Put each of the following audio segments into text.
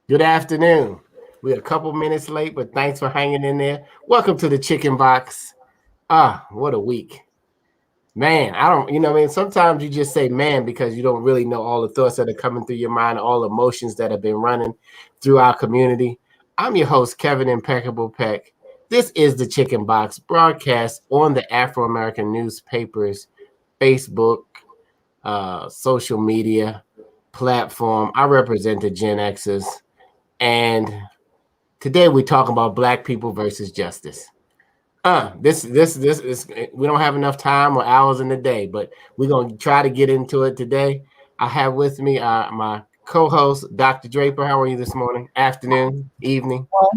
Good afternoon. We're a couple minutes late, but thanks for hanging in there. Welcome to the Chicken Box. What a week. Man, I don't, what I mean, sometimes you just say man because you don't really know all the thoughts that are coming through your mind, all the emotions that have been running through our community. I'm your host, Kevin Impeccable Peck. This is the Chicken Box broadcast on the Afro American newspapers, Facebook, social media platform. I represent the Gen Xers. And today we talk about Black people versus justice. This is, we don't have enough time or hours in the day, but we're gonna try to get into it today. I have with me my co-host, Dr. Draper. How are you this morning? Afternoon, evening? Well,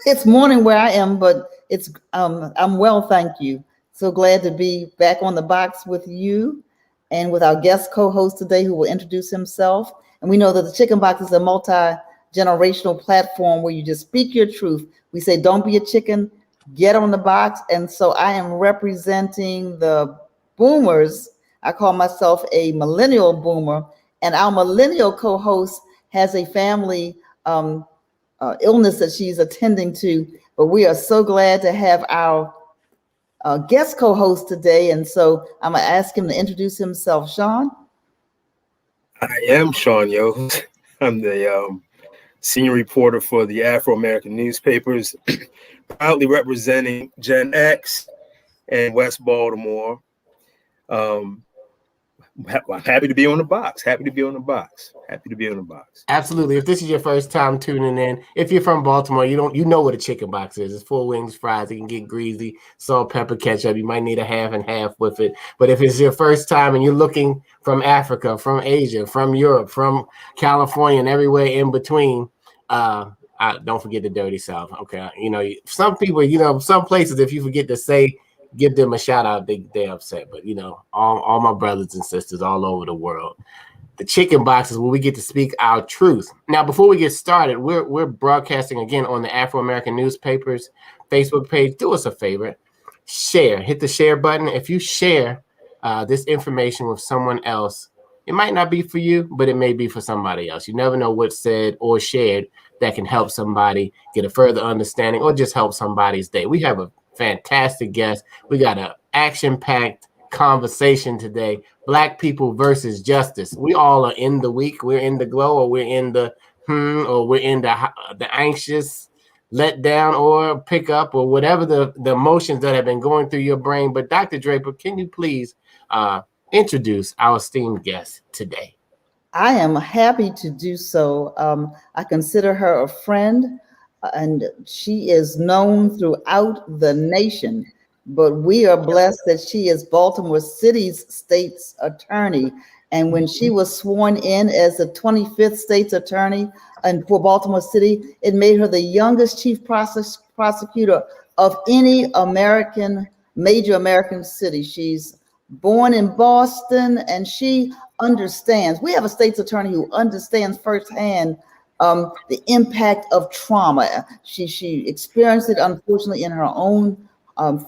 it's morning where I am, but it's I'm well, thank you. So glad to be back on the box with you and with our guest co-host today who will introduce himself. And we know that the Chicken Box is a multi-generational platform where you just speak your truth. We say, don't be a chicken, get on the box. And so I am representing the boomers. I call myself a millennial boomer, and our millennial co-host has a family illness that she's attending to. But we are so glad to have our guest co-host today. And so I'm going to ask him to introduce himself. Sean? I am Sean Yost. I'm the senior reporter for the Afro American newspapers, proudly representing Gen X and West Baltimore. I'm happy to be on the box. Absolutely. If this is your first time tuning in, if you're from Baltimore, you know what a chicken box is. It's 4 wings, fries. It can get greasy, salt, pepper, ketchup. You might need a half and half with it. But if it's your first time and you're looking from Africa, from Asia, from Europe, from California, and everywhere in between, don't forget the dirty South. Okay, some people, some places, if you forget to say, give them a shout out, they're upset. But all my brothers and sisters all over the world. The Chicken Box is where we get to speak our truth. Now, before we get started, we're broadcasting again on the Afro American newspapers Facebook page. Do us a favor, hit the share button. If you share this information with someone else, it might not be for you, but it may be for somebody else. You never know what's said or shared that can help somebody get a further understanding or just help somebody's day. We have a fantastic guest. We got an action-packed conversation today. Black people versus justice. We all are in the week. We're in the glow, or we're in the or we're in the anxious, let down, or pick up, or whatever the emotions that have been going through your brain. But Dr. Draper, can you please introduce our esteemed guest today? I am happy to do so. I consider her a friend, and she is known throughout the nation. But we are blessed that she is Baltimore City's state's attorney. And when she was sworn in as the 25th state's attorney and for Baltimore City, it made her the youngest chief prosecutor of any major American city. She's born in Boston, and she understands. We have a state's attorney who understands firsthand the impact of trauma. She experienced it, unfortunately, in her own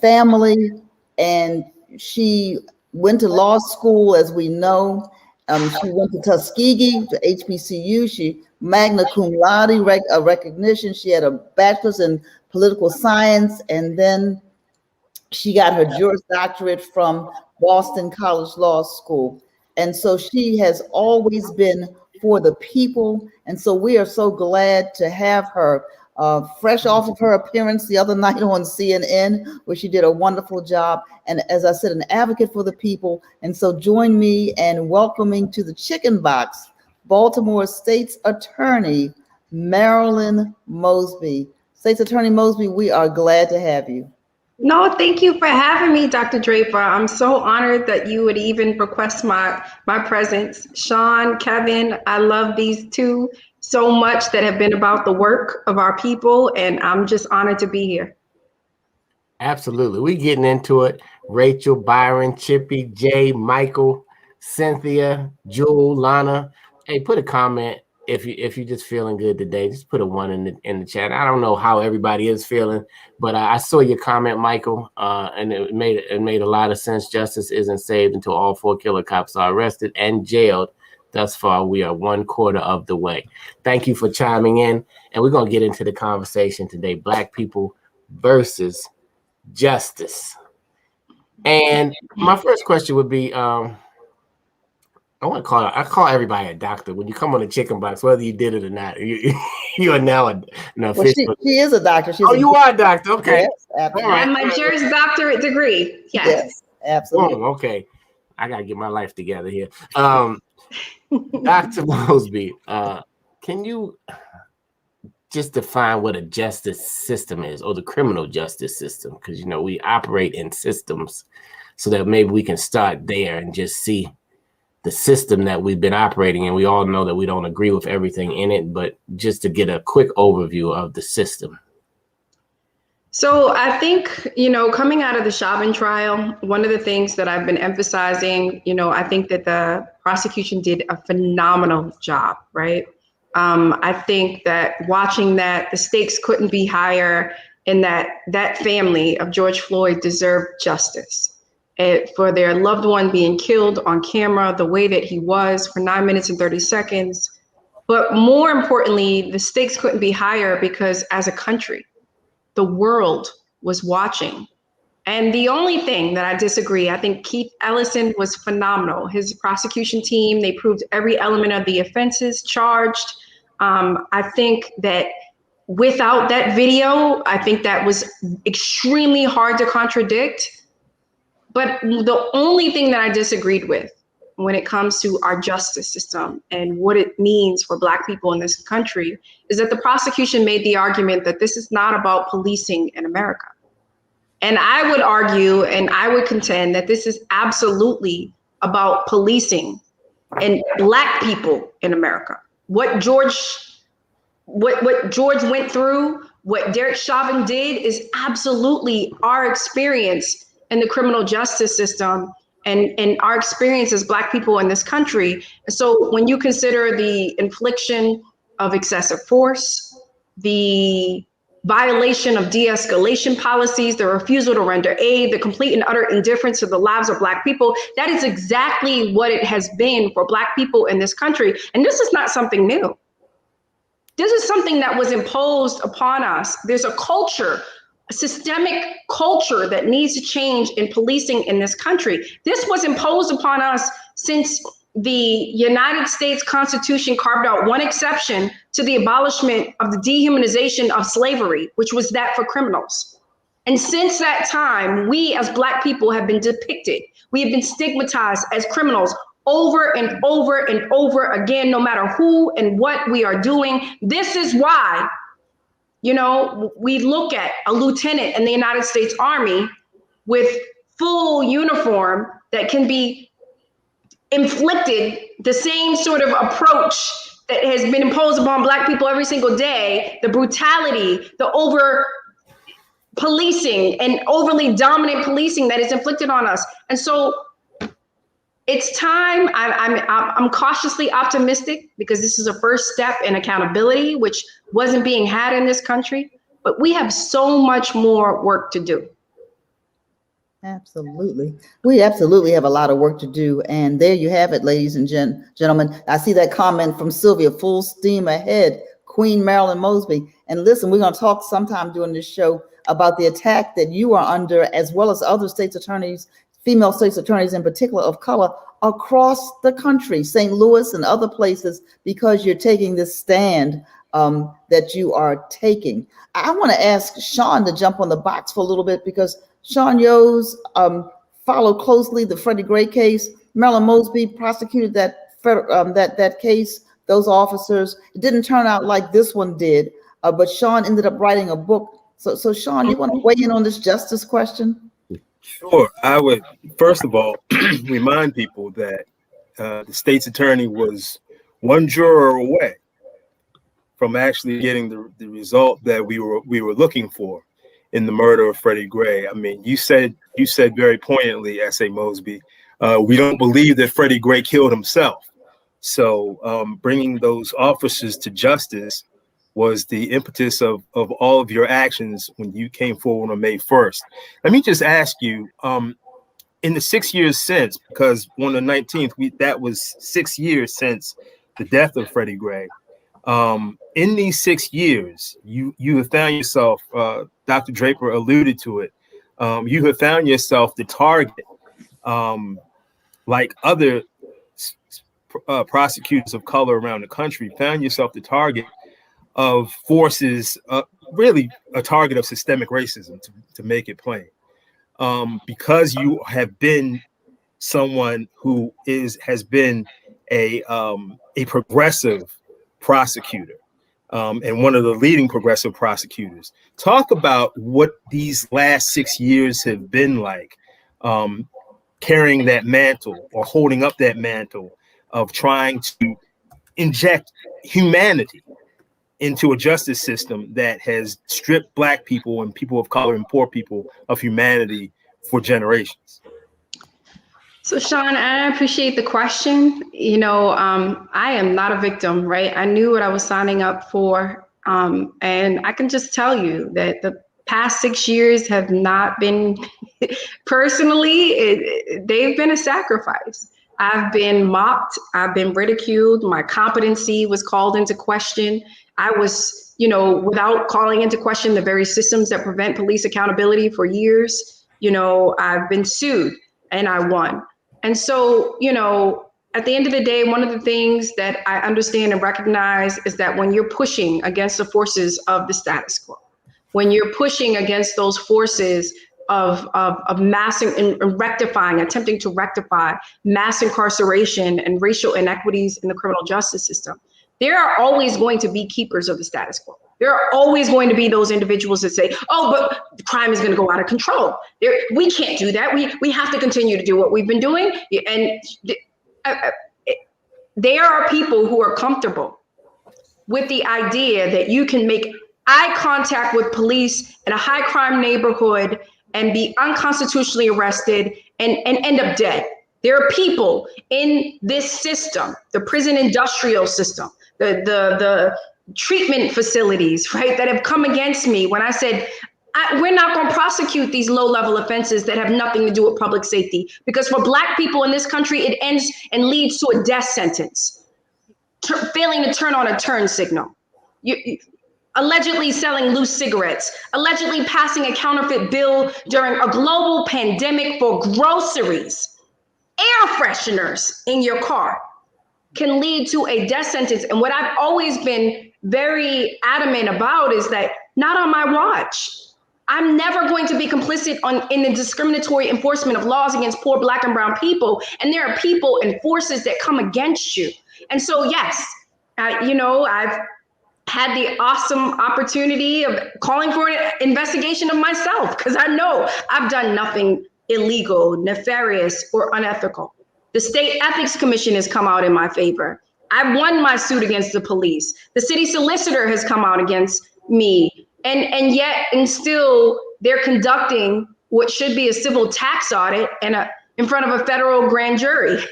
family, and she went to law school, as we know. She went to Tuskegee, to HBCU. She magna cum laude recognition. She had a bachelor's in political science, and then she got her Juris Doctorate from Boston College Law School. And so she has always been for the people. And so we are so glad to have her. Fresh off of her appearance the other night on CNN, where she did a wonderful job. And as I said, an advocate for the people. And so join me in welcoming to the Chicken Box, Baltimore State's Attorney, Marilyn Mosby. State's Attorney Mosby, we are glad to have you. No, thank you for having me, Dr. Draper. I'm so honored that you would even request my presence. Sean, Kevin, I love these two so much that have been about the work of our people, and I'm just honored to be here. Absolutely. We're getting into it. Rachel, Byron, Chippy, Jay, Michael, Cynthia, Jewel, Lana. Hey, put a comment if you're just feeling good today. Just put a 1 in the chat. I don't know how everybody is feeling, but I saw your comment, Michael, and it made a lot of sense. Justice isn't saved until all 4 killer cops are arrested and jailed. Thus far, we are 1/4 of the way. Thank you for chiming in, and we're going to get into the conversation today. Black people versus justice. And my first question would be, I call everybody a doctor. When you come on the chicken box, whether you did it or not, you are now an official. Well, she is a doctor. You are a doctor. Okay. Yes, absolutely. I have my Juris Doctorate degree. Yes. Absolutely. Okay. I got to get my life together here. Dr. Mosby, can you just define what a justice system is, or the criminal justice system? Because, we operate in systems, so that maybe we can start there and just see the system that we've been operating in. We all know that we don't agree with everything in it, but just to get a quick overview of the system. So I think, coming out of the Chauvin trial, one of the things that I've been emphasizing, I think that the prosecution did a phenomenal job, right? I think that watching that, the stakes couldn't be higher, and that family of George Floyd deserved justice. For their loved one being killed on camera the way that he was for 9 minutes and 30 seconds. But more importantly, the stakes couldn't be higher because as a country, the world was watching. And the only thing that I disagree, I think Keith Ellison was phenomenal. His prosecution team, they proved every element of the offenses charged. I think that without that video, I think that was extremely hard to contradict. But the only thing that I disagreed with when it comes to our justice system and what it means for Black people in this country is that the prosecution made the argument that this is not about policing in America. And I would argue, and I would contend that this is absolutely about policing and Black people in America. What George went through, what Derek Chauvin did is absolutely our experience in the criminal justice system and our experience as Black people in this country. So when you consider the infliction of excessive force, the violation of de-escalation policies, the refusal to render aid, the complete and utter indifference to the lives of Black people, that is exactly what it has been for Black people in this country. And this is not something new. This is something that was imposed upon us. There's a culture, a systemic culture that needs to change in policing in this country. This was imposed upon us since the United States Constitution carved out one exception to the abolishment of the dehumanization of slavery, which was that for criminals. And since that time, we as Black people have been depicted. We have been stigmatized as criminals over and over and over again, no matter who and what we are doing. This is why, we look at a lieutenant in the United States Army with full uniform that can be inflicted the same sort of approach that has been imposed upon Black people every single day, the brutality, the over policing and overly dominant policing that is inflicted on us. And so it's time. I'm cautiously optimistic because this is a first step in accountability, which wasn't being had in this country, but we have so much more work to do. Absolutely. We absolutely have a lot of work to do. And there you have it, ladies and gentlemen. I see that comment from Sylvia, full steam ahead, Queen Marilyn Mosby. And listen, we're going to talk sometime during this show about the attack that you are under, as well as other states attorneys, female states attorneys in particular of color across the country, St. Louis and other places, because you're taking this stand that you are taking. I want to ask Sean to jump on the box for a little bit, because Sean Yoes followed closely the Freddie Gray case. Marilyn Mosby prosecuted that case, those officers. It didn't turn out like this one did, but Sean ended up writing a book. So Sean, you want to weigh in on this justice question? Sure. I would, first of all, remind people that the state's attorney was one juror away from actually getting the result that we were looking for in the murder of Freddie Gray. I mean, you said very poignantly, S.A. Mosby, we don't believe that Freddie Gray killed himself. So bringing those officers to justice was the impetus of all of your actions when you came forward on May 1st. Let me just ask you, in the 6 years since, because on the 19th, that was 6 years since the death of Freddie Gray. In these 6 years, you have found yourself, Dr. Draper alluded to it, you have found yourself the target, like other prosecutors of color around the country, found yourself the target of forces, really a target of systemic racism, to make it plain. Because you have been someone who has been a progressive prosecutor, and one of the leading progressive prosecutors. Talk about what these last 6 years have been like, carrying that mantle or holding up that mantle of trying to inject humanity into a justice system that has stripped Black people and people of color and poor people of humanity for generations. So Sean, I appreciate the question. You know, I am not a victim, right? I knew what I was signing up for. And I can just tell you that the past 6 years have not been, personally, they've been a sacrifice. I've been mocked, I've been ridiculed, my competency was called into question. I was, you know, without calling into question the very systems that prevent police accountability for years, you know, I've been sued and I won. And so, you know, at the end of the day, one of the things that I understand and recognize is that when you're pushing against the forces of the status quo, when you're pushing against those forces of mass and rectifying, attempting to rectify mass incarceration and racial inequities in the criminal justice system, there are always going to be keepers of the status quo. There are always going to be those individuals that say, oh, but crime is going to go out of control. We can't do that. We have to continue to do what we've been doing. And there are people who are comfortable with the idea that you can make eye contact with police in a high crime neighborhood and be unconstitutionally arrested and end up dead. There are people in this system, the prison industrial system, the treatment facilities, right, that have come against me when I said, we're not going to prosecute these low-level offenses that have nothing to do with public safety, because for Black people in this country, it ends and leads to a death sentence, failing to turn on a turn signal. You allegedly selling loose cigarettes, allegedly passing a counterfeit bill during a global pandemic for groceries, air fresheners in your car can lead to a death sentence. And what I've always been very adamant about is that not on my watch. I'm never going to be complicit in the discriminatory enforcement of laws against poor Black and brown people. And there are people and forces that come against you. And so, yes, you know, I've had the awesome opportunity of calling for an investigation of myself, because I know I've done nothing illegal, nefarious, or unethical. The State Ethics Commission has come out in my favor. I won my suit against the police. The city solicitor has come out against me. And yet, and still, they're conducting what should be a civil tax audit in front of a federal grand jury.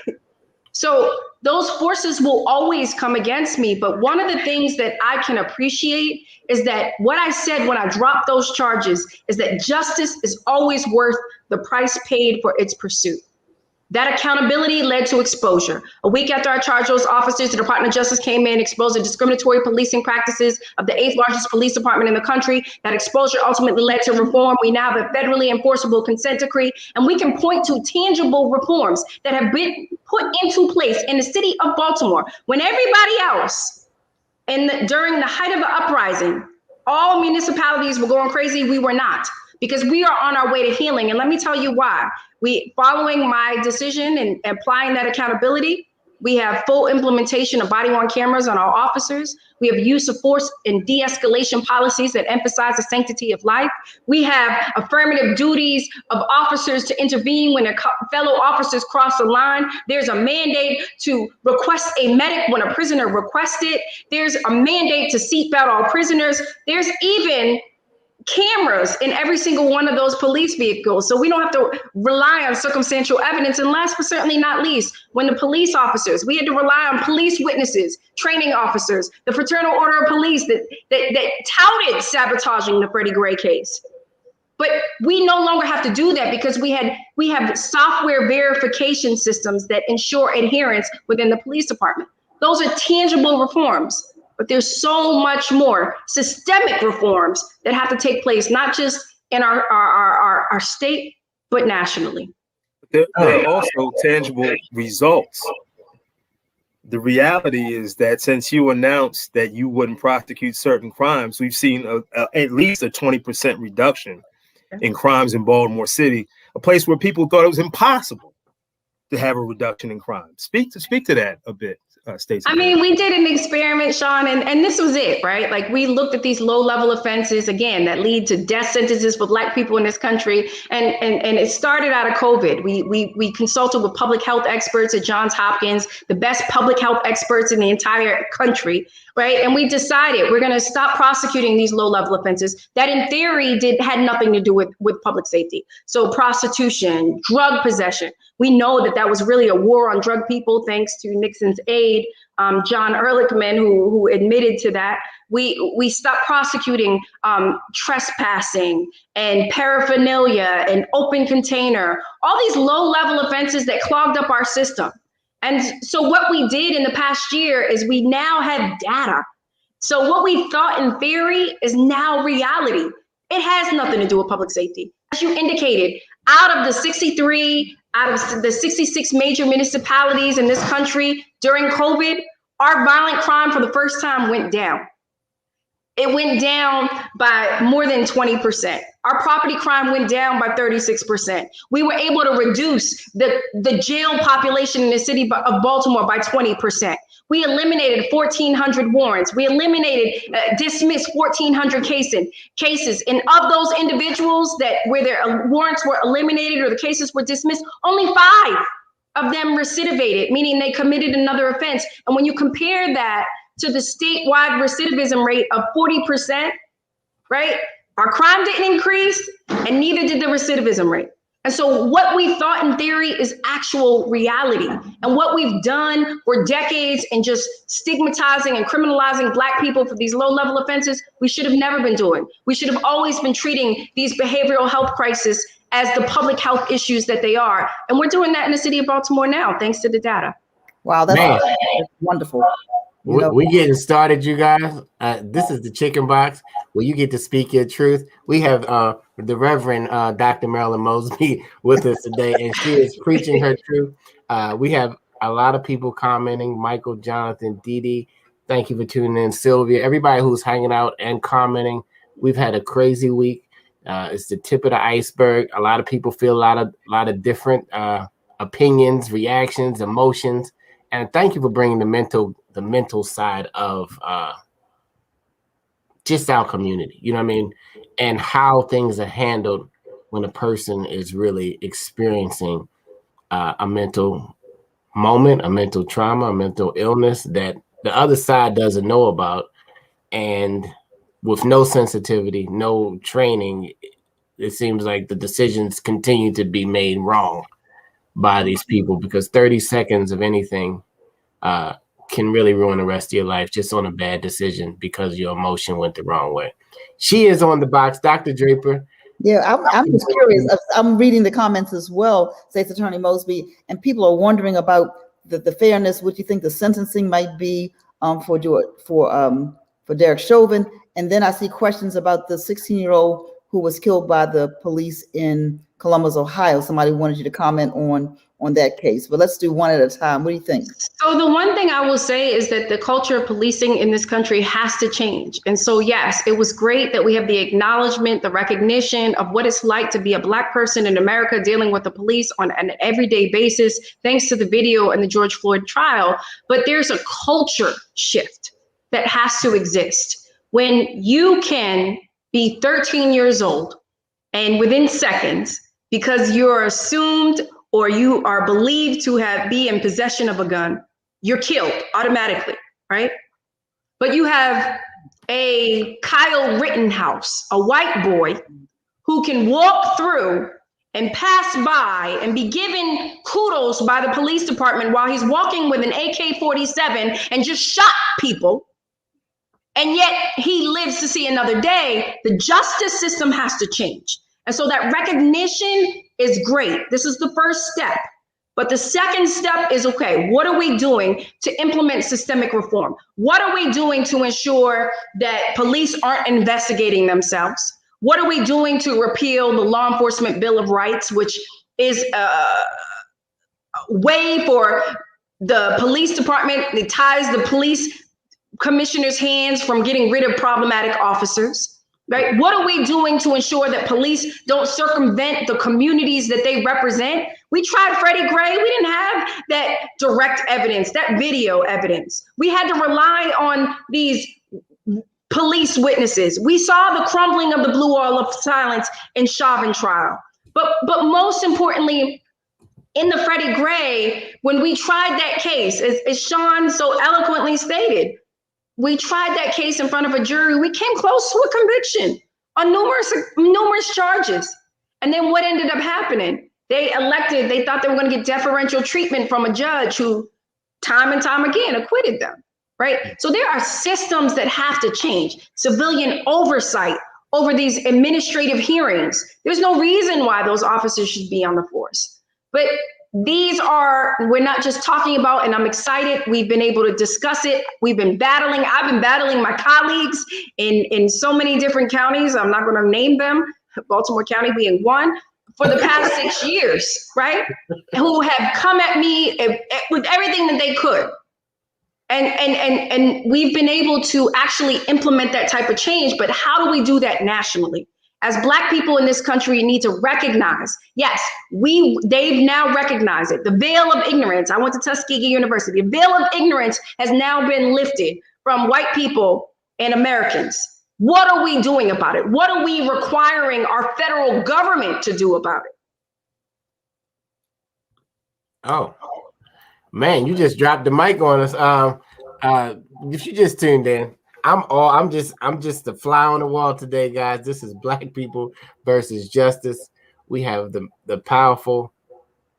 So those forces will always come against me. But one of the things that I can appreciate is that what I said when I dropped those charges is that justice is always worth the price paid for its pursuit. That accountability led to exposure. A week after I charged those officers, the Department of Justice came in, exposed the discriminatory policing practices of the 8th largest police department in the country. That exposure ultimately led to reform. We now have a federally enforceable consent decree, and we can point to tangible reforms that have been put into place in the city of Baltimore. When everybody else, during the height of the uprising, all municipalities were going crazy, we were not, because we are on our way to healing. And let me tell you why. Following my decision and applying that accountability, we have full implementation of body-worn cameras on our officers. We have use of force and de-escalation policies that emphasize the sanctity of life. We have affirmative duties of officers to intervene when their fellow officers cross the line. There's a mandate to request a medic when a prisoner requests it. There's a mandate to seatbelt all prisoners. There's even cameras in every single one of those police vehicles. So we don't have to rely on circumstantial evidence. And last but certainly not least, when the police officers, we had to rely on police witnesses, training officers, the Fraternal Order of Police that touted sabotaging the Freddie Gray case. But we no longer have to do that because we have software verification systems that ensure adherence within the police department. Those are tangible reforms, but there's so much more systemic reforms that have to take place, not just in our state, but nationally. There are also tangible results. The reality is that since you announced that you wouldn't prosecute certain crimes, we've seen at least a 20% reduction in crimes in Baltimore City, a place where people thought it was impossible to have a reduction in crime. Speak to that a bit, Stacey. I mean, we did an experiment, Sean, and this was it, right? Like, we looked at these low-level offenses, again, that lead to death sentences for Black people in this country, and it started out of COVID. We consulted with public health experts at Johns Hopkins, the best public health experts in the entire country, right? And we decided we're going to stop prosecuting these low-level offenses that, in theory, had nothing to do with public safety. So prostitution, drug possession. We know that was really a war on drug people, thanks to Nixon's aide, John Ehrlichman, who admitted to that. We stopped prosecuting trespassing and paraphernalia and open container, all these low-level offenses that clogged up our system. And so what we did in the past year is we now have data. So what we thought in theory is now reality. It has nothing to do with public safety. As you indicated, out of the 66 major municipalities in this country during COVID, our violent crime for the first time went down. It went down by more than 20%. Our property crime went down by 36%. We were able to reduce the jail population in the city of Baltimore by 20%. We eliminated 1,400 warrants. We dismissed 1,400 cases. And of those individuals where their warrants were eliminated or the cases were dismissed, only 5 of them recidivated, meaning they committed another offense. And when you compare that to the statewide recidivism rate of 40%, right? Our crime didn't increase, and neither did the recidivism rate. And so what we thought in theory is actual reality. And what we've done for decades in just stigmatizing and criminalizing Black people for these low-level offenses, we should have never been doing. We should have always been treating these behavioral health crises as the public health issues that they are. And we're doing that in the city of Baltimore now, thanks to the data. Wow, that's wonderful. We're getting started, you guys. This is the Chicken Box, where you get to speak your truth. We have the Reverend Dr. Marilyn Mosby with us today, and she is preaching her truth. We have a lot of people commenting. Michael, Jonathan, Dee Dee, thank you for tuning in. Sylvia, everybody who's hanging out and commenting. We've had a crazy week. It's the tip of the iceberg. A lot of people feel a lot of different opinions, reactions, emotions, and thank you for bringing the mental side of just our community, you know what I mean? And how things are handled when a person is really experiencing a mental moment, a mental trauma, a mental illness that the other side doesn't know about. And with no sensitivity, no training, it seems like the decisions continue to be made wrong by these people, because 30 seconds of anything can really ruin the rest of your life just on a bad decision because your emotion went the wrong way. She is on the box, Dr. Draper. Yeah, I'm just curious. I'm reading the comments as well, State's Attorney Mosby, and people are wondering about the fairness. What you think the sentencing might be for Derek Chauvin, and then I see questions about the 16-year-old who was killed by the police in Columbus, Ohio. Somebody wanted you to comment on that case, but let's do one at a time. What do you think? So the one thing I will say is that the culture of policing in this country has to change. And so, yes, it was great that we have the acknowledgement, the recognition of what it's like to be a Black person in America dealing with the police on an everyday basis, thanks to the video and the George Floyd trial. But there's a culture shift that has to exist. When you can be 13 years old and within seconds, because you're assumed or you are believed to be in possession of a gun, you're killed automatically, right? But you have a Kyle Rittenhouse, a white boy, who can walk through and pass by and be given kudos by the police department while he's walking with an AK-47 and just shot people, and yet he lives to see another day. The justice system has to change. And so that recognition is great. This is the first step. But the second step is, okay, what are we doing to implement systemic reform? What are we doing to ensure that police aren't investigating themselves? What are we doing to repeal the Law Enforcement Bill of Rights, which is a way for the police department, it ties the police commissioner's hands from getting rid of problematic officers? Right? What are we doing to ensure that police don't circumvent the communities that they represent? We tried Freddie Gray. We didn't have that direct evidence, that video evidence. We had to rely on these police witnesses. We saw the crumbling of the blue wall of silence in Chauvin trial. But most importantly, in the Freddie Gray, when we tried that case, as Sean so eloquently stated, we tried that case in front of a jury. We came close to a conviction on numerous charges. And then what ended up happening? They thought they were going to get deferential treatment from a judge who time and time again acquitted them, right? So there are systems that have to change. Civilian oversight over these administrative hearings. There's no reason why those officers should be on the force. But we're not just talking about, and I'm excited, we've been able to discuss it. I've been battling my colleagues in so many different counties. I'm not going to name them, Baltimore County being one, for the past 6 years, right? Who have come at me with everything that they could. And we've been able to actually implement that type of change, but how do we do that nationally? As Black people in this country need to recognize, yes, they've now recognized it. The veil of ignorance, I went to Tuskegee University, the veil of ignorance has now been lifted from white people and Americans. What are we doing about it? What are we requiring our federal government to do about it? Oh, man, you just dropped the mic on us. If you just tuned in, I'm just the fly on the wall today, guys. This is Black People versus Justice. We have the powerful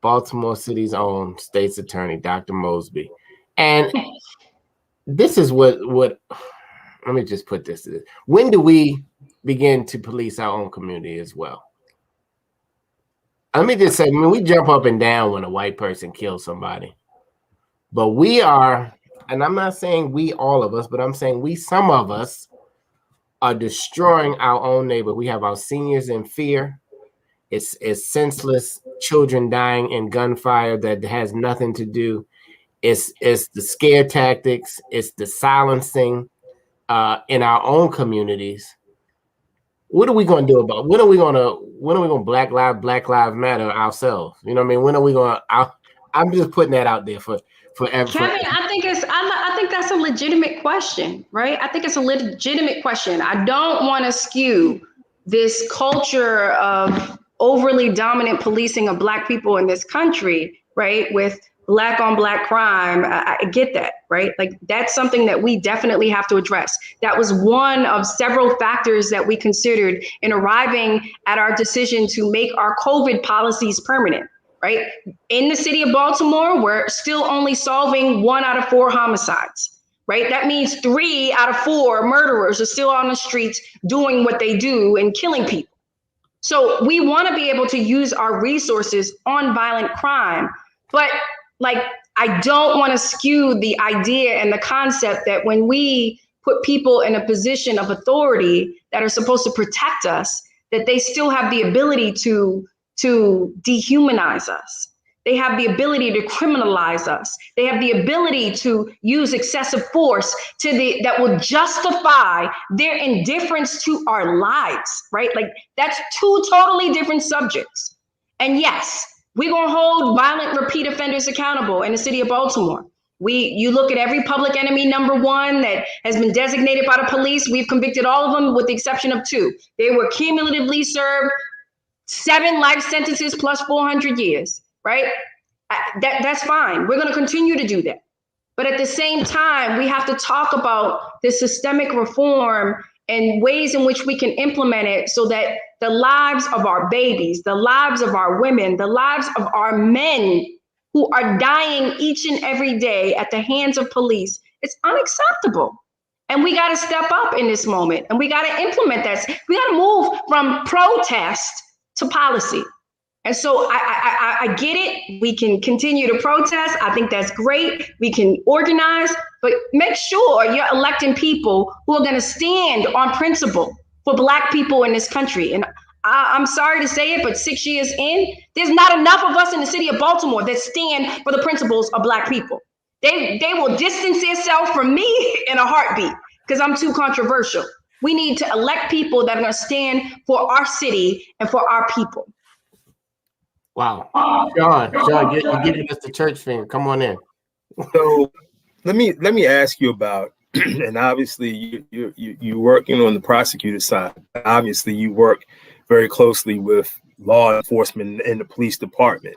Baltimore City's own state's attorney, Dr. Mosby. And this is what let me just put this to this. When do we begin to police our own community as well? Let me just say, we jump up and down when a white person kills somebody. But we are, and I'm not saying we, all of us, but I'm saying some of us are destroying our own neighbor. We have our seniors in fear. It's senseless children dying in gunfire that has nothing to do. It's the scare tactics. It's the silencing in our own communities. What are we going to do about it? When are we going to Black Lives Matter ourselves? You know what I mean? When are we going to, I'm just putting that out there for everyone. Kevin, I think that's a legitimate question, right? I think it's a legitimate question. I don't want to skew this culture of overly dominant policing of Black people in this country, right? With Black on Black crime. I get that, right? Like that's something that we definitely have to address. That was one of several factors that we considered in arriving at our decision to make our COVID policies permanent, right? In the city of Baltimore, we're still only solving 1 out of 4 homicides, right? That means 3 out of 4 murderers are still on the streets doing what they do and killing people. So we want to be able to use our resources on violent crime, but like, I don't want to skew the idea and the concept that when we put people in a position of authority that are supposed to protect us, that they still have the ability to dehumanize us. They have the ability to criminalize us. They have the ability to use excessive force that will justify their indifference to our lives, right? Like that's 2 totally different subjects. And yes, we're going to hold violent repeat offenders accountable in the city of Baltimore. You look at every public enemy number 1 that has been designated by the police. We've convicted all of them with the exception of 2. They were cumulatively served 7 life sentences plus 400 years, right? That's fine. We're going to continue to do that. But at the same time, we have to talk about the systemic reform and ways in which we can implement it so that the lives of our babies, the lives of our women, the lives of our men who are dying each and every day at the hands of police, it's unacceptable. And we got to step up in this moment and we got to implement that. We got to move from protest to policy. And so I get it. We can continue to protest. I think that's great. We can organize, but make sure you're electing people who are going to stand on principle for Black people in this country. And I'm sorry to say it, but 6 years in, there's not enough of us in the city of Baltimore that stand for the principles of Black people. They will distance themselves from me in a heartbeat because I'm too controversial. We need to elect people that are going to stand for our city and for our people. Wow. Sean, you're giving us the church finger. Come on in. So let me ask you about, and obviously you're working on the prosecutor side. Obviously you work very closely with law enforcement and the police department.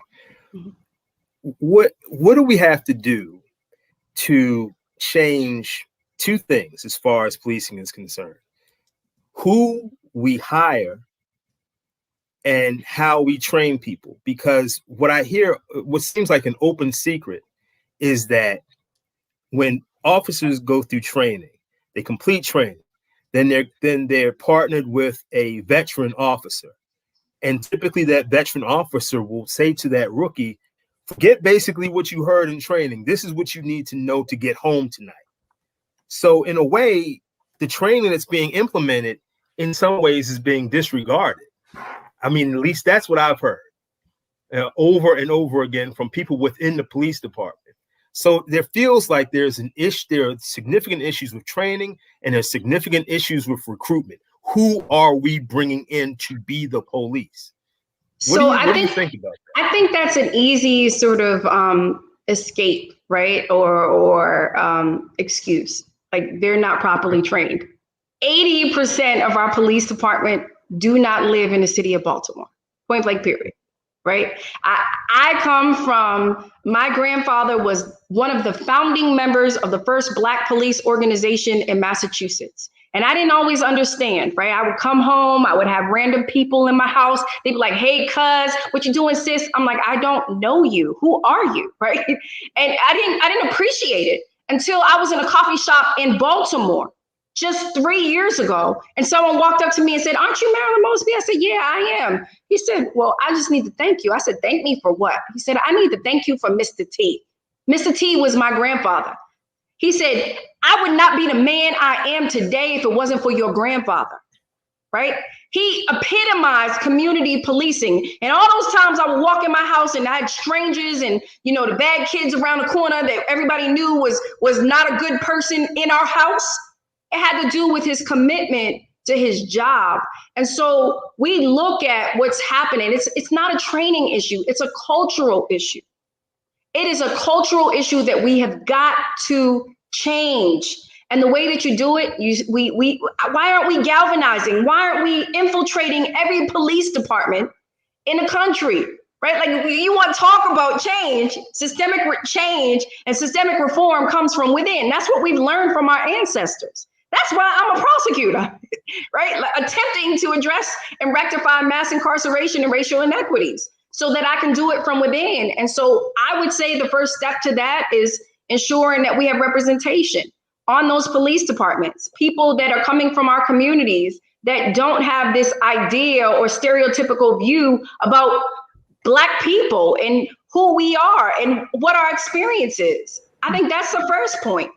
What do we have to do to change two things as far as policing is concerned? Who we hire and how we train people, because what I hear, what seems like an open secret, is that when officers go through training, they complete training, then they're partnered with a veteran officer, and typically that veteran officer will say to that rookie, forget basically what you heard in training. This is what you need to know to get home tonight. So in a way, the training that's being implemented in some ways is being disregarded. I mean, at least that's what I've heard over and over again from people within the police department. So there feels like there are significant issues with training, and there's significant issues with recruitment. Who are we bringing in to be the police? What do you think about that? I think that's an easy sort of escape, right? Or excuse. Like, they're not properly trained. 80% of our police department do not live in the city of Baltimore, point blank period, right? I come from, my grandfather was one of the founding members of the first Black police organization in Massachusetts. And I didn't always understand, right? I would come home, I would have random people in my house. They'd be like, hey, cuz, what you doing, sis? I'm like, I don't know you. Who are you, right? And I didn't appreciate it until I was in a coffee shop in Baltimore just 3 years ago. And someone walked up to me and said, aren't you Marilyn Mosby? I said, yeah, I am. He said, well, I just need to thank you. I said, thank me for what? He said, I need to thank you for Mr. T. Mr. T was my grandfather. He said, I would not be the man I am today if it wasn't for your grandfather, right? He epitomized community policing. And all those times I would walk in my house and I had strangers and, the bad kids around the corner that everybody knew was not a good person in our house. It had to do with his commitment to his job. And so we look at what's happening. It's not a training issue. It's a cultural issue. It is a cultural issue that we have got to change. And the way that you do it, why aren't we galvanizing? Why aren't we infiltrating every police department in the country, right? Like, you want to talk about change, systemic change and systemic reform comes from within. That's what we've learned from our ancestors. That's why I'm a prosecutor, right? Like, attempting to address and rectify mass incarceration and racial inequities so that I can do it from within. And so I would say the first step to that is ensuring that we have representation on those police departments, people that are coming from our communities that don't have this idea or stereotypical view about Black people and who we are and what our experience is. I think that's the first point.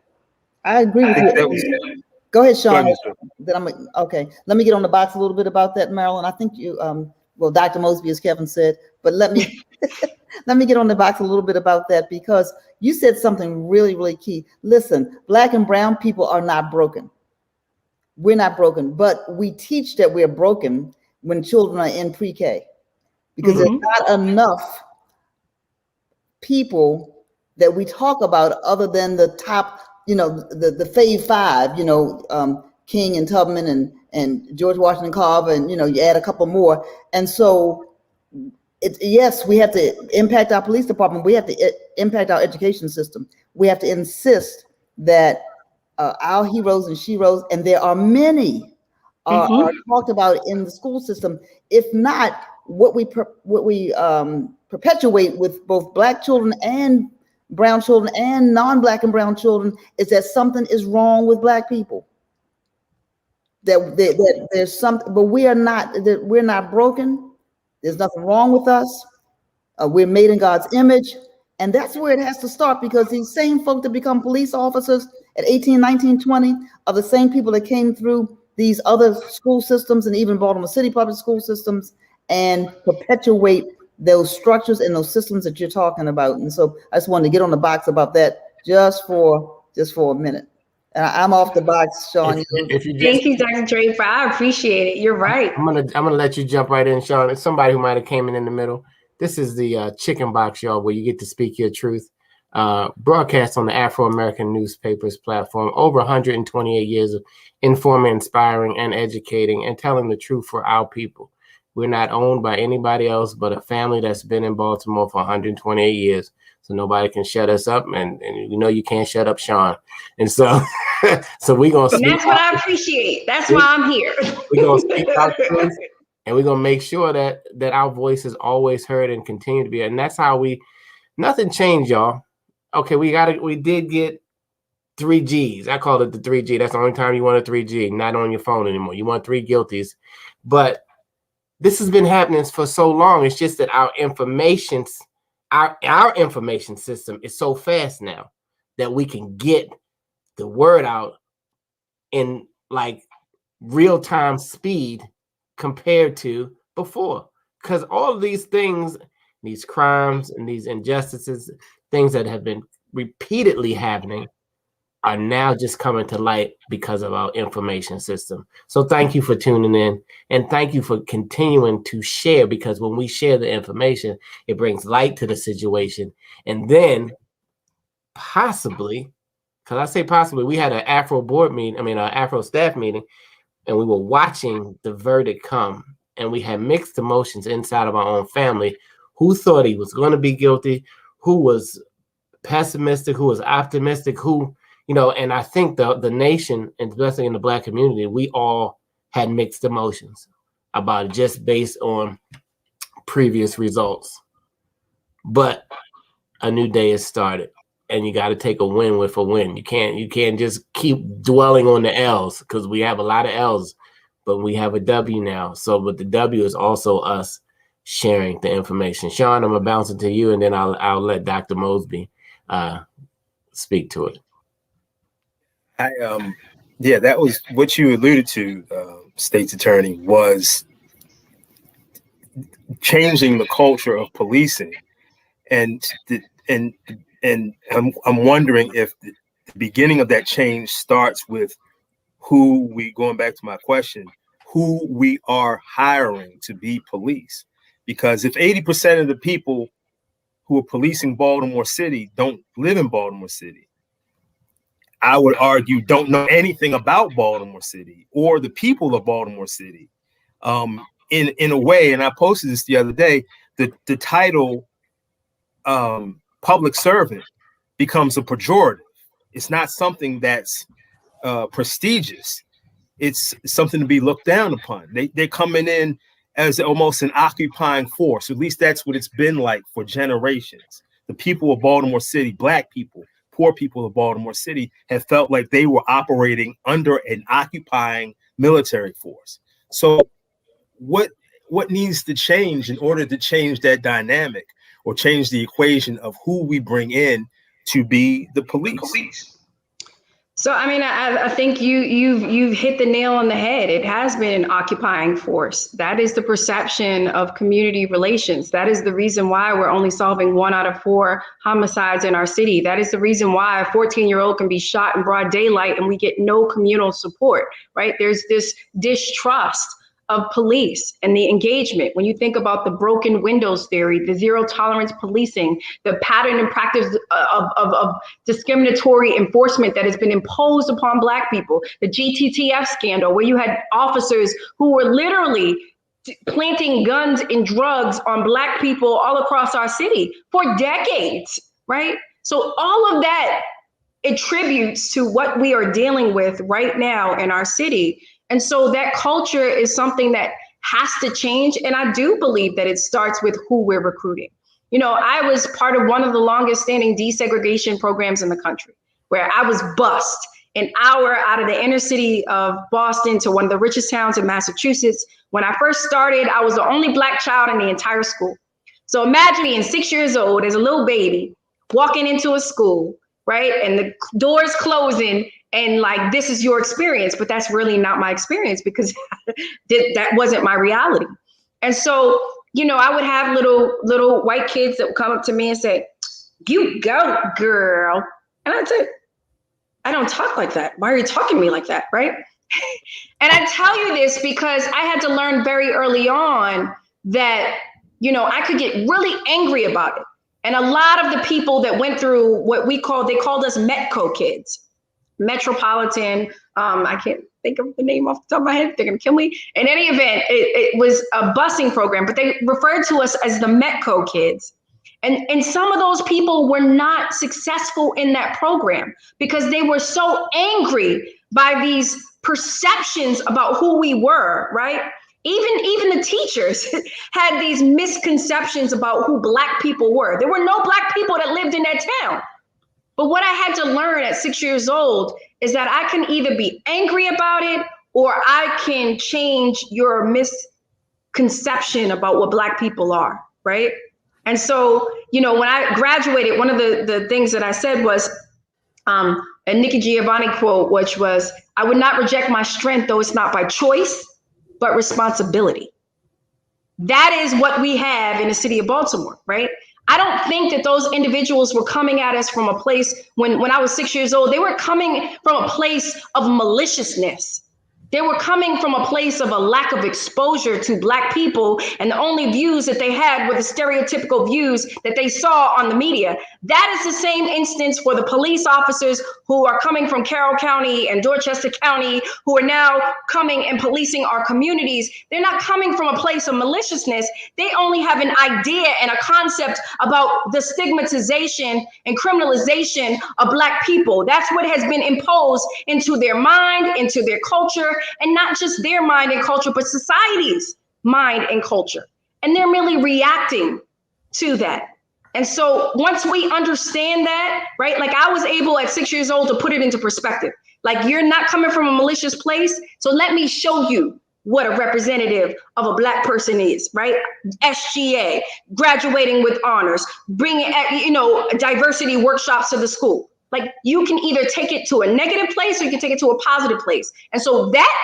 I agree with you. Go ahead, Sean. Okay. Let me get on the box a little bit about that, Marilyn. I think you, well, Dr. Mosby, as Kevin said, but let me get on the box a little bit about that, because you said something really, really key. Listen, Black and brown people are not broken. We're not broken, but we teach that we're broken when children are in pre-K, because there's not enough people that we talk about other than the top, the Fave Five, King and Tubman and George Washington Carver, and you add a couple more. And so yes, we have to impact our police department. We have to impact our education system. We have to insist that our heroes and sheroes, and there are many, are talked about in the school system. If not, what we perpetuate with both Black children and brown children and non-Black and brown children is that something is wrong with Black people. That there's something, but we're not broken. There's nothing wrong with us. We're made in God's image. And that's where it has to start, because these same folk that become police officers at 18, 19, 20 are the same people that came through these other school systems and even Baltimore City public school systems and perpetuate those structures and those systems that you're talking about. And so I just wanted to get on the box about that just for a minute. And I'm off the box, Sean. Thank you, Dr. Draper. I appreciate it. You're right. I'm gonna let you jump right in, Sean. It's somebody who might have came in the middle. This is the chicken box, y'all, where you get to speak your truth. Broadcast on the Afro-American newspapers platform. Over 128 years of informing, inspiring, and educating, and telling the truth for our people. We're not owned by anybody else but a family that's been in Baltimore for 128 years. So nobody can shut us up, and you know you can't shut up Sean. And so, so we're gonna. And that's what I appreciate. That's why I'm here. We're gonna speak our truth. And we're gonna make sure that our voice is always heard and continue to be. And that's how nothing changed, y'all. Okay, we did get 3 Gs. I call it the 3G. That's the only time you want a 3G, not on your phone anymore. You want 3 guilties. But this has been happening for so long. It's just that our information system is so fast now that we can get the word out in like real-time speed compared to before, because all of these things, these crimes and these injustices, things that have been repeatedly happening, are now just coming to light because of our information system. So thank you for tuning in, and thank you for continuing to share, because when we share the information, it brings light to the situation. And then possibly, because I say possibly, we had an Afro board meeting, an Afro staff meeting, and we were watching the verdict come, and we had mixed emotions inside of our own family. Who thought he was going to be guilty? Who was pessimistic? Who was optimistic? Who, and I think the nation, and especially in the Black community, we all had mixed emotions about it just based on previous results. But a new day has started, and you got to take a win with a win. You can't just keep dwelling on the L's, because we have a lot of L's, but we have a W now. So, but the W is also us sharing the information. Sean, I'm gonna bounce it to you, and then I'll let Dr. Mosby speak to it. That was what you alluded to, State's Attorney, was changing the culture of policing, and I'm wondering if the beginning of that change starts with going back to my question, who we are hiring to be police. Because if 80% of the people who are policing Baltimore City don't live in Baltimore City, I would argue don't know anything about Baltimore City or the people of Baltimore City. In a way, and I posted this the other day, the title public servant becomes a pejorative. It's not something that's prestigious. It's something to be looked down upon. They're coming in as almost an occupying force. At least that's what it's been like for generations. The people of Baltimore City, Black people, poor people of Baltimore City, have felt like they were operating under an occupying military force. So what needs to change in order to change that dynamic, or change the equation of who we bring in to be the police? So, I think you've hit the nail on the head. It has been an occupying force. That is the perception of community relations. That is the reason why we're only solving 1 out of 4 homicides in our city. That is the reason why a 14-year-old can be shot in broad daylight and we get no communal support, right? There's this distrust of police and the engagement. When you think about the broken windows theory, the zero tolerance policing, the pattern and practice of discriminatory enforcement that has been imposed upon Black people, the GTTF scandal, where you had officers who were literally planting guns and drugs on Black people all across our city for decades, right? So all of that attributes to what we are dealing with right now in our city. And so that culture is something that has to change. And I do believe that it starts with who we're recruiting. I was part of one of the longest standing desegregation programs in the country, where I was bused an hour out of the inner city of Boston to one of the richest towns in Massachusetts. When I first started, I was the only Black child in the entire school. So imagine being 6 years old as a little baby, walking into a school, right? And the doors closing and like, this is your experience, but that's really not my experience because that wasn't my reality. And so, you know, I would have little white kids that would come up to me and say, "You go, girl." And I'd say, "I don't talk like that. Why are you talking to me like that?" Right? And I tell you this because I had to learn very early on that, you know, I could get really angry about it. And a lot of the people that went through what they called us Metco kids, Metropolitan. I can't think of the name off the top of my head. They're going to kill me. In any event, it was a busing program, but they referred to us as the Metco kids. And some of those people were not successful in that program because they were so angry by these perceptions about who we were, right? Even the teachers had these misconceptions about who Black people were. There were no Black people that lived in that town. But what I had to learn at 6 years old is that I can either be angry about it or I can change your misconception about what Black people are, right? And so, you know, when I graduated, one of the things that I said was a Nikki Giovanni quote, which was, "I would not reject my strength, though it's not by choice, but responsibility." That is what we have in the city of Baltimore, right? I don't think that those individuals were coming at us from a place when I was 6 years old, they were coming from a place of maliciousness. They were coming from a place of a lack of exposure to Black people, and the only views that they had were the stereotypical views that they saw on the media. That is the same instance for the police officers who are coming from Carroll County and Dorchester County, who are now coming and policing our communities. They're not coming from a place of maliciousness. They only have an idea and a concept about the stigmatization and criminalization of Black people. That's what has been imposed into their mind, into their culture, and not just their mind and culture, but society's mind and culture. And they're merely reacting to that. And so once we understand that, right, like I was able at 6 years old to put it into perspective. Like, you're not coming from a malicious place. So let me show you what a representative of a Black person is, right? SGA, graduating with honors, bringing, you know, diversity workshops to the school. Like, you can either take it to a negative place or you can take it to a positive place. And so that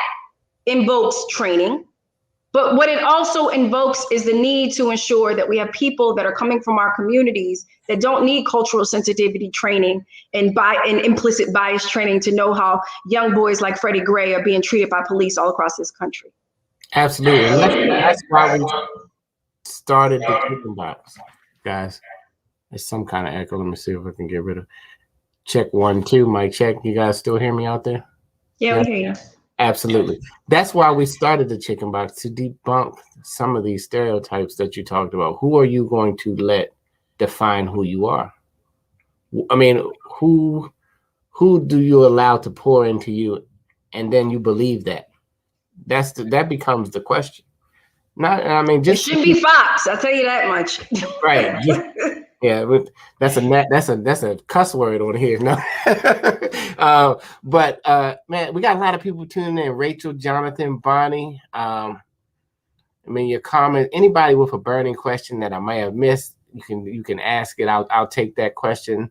invokes training. But what it also invokes is the need to ensure that we have people that are coming from our communities that don't need cultural sensitivity training and implicit bias training to know how young boys like Freddie Gray are being treated by police all across this country. Absolutely. And that's why we started the chicken box, guys. There's some kind of echo. Let me see if I can get rid of. Check 1, 2, mic check. You guys still hear me out there? Yeah, we hear you. Absolutely. That's why we started the chicken box, to debunk some of these stereotypes that you talked about. Who are you going to let define who you are? I mean, who do you allow to pour into you, and then you believe that? That becomes the question. Not, I mean, just it shouldn't be Fox. I'll tell you that much. Right. Yeah, that's a cuss word on here. No, but man, we got a lot of people tuning in. Rachel, Jonathan, Bonnie. I mean, your comment. Anybody with a burning question that I may have missed, you can ask it. I'll take that question.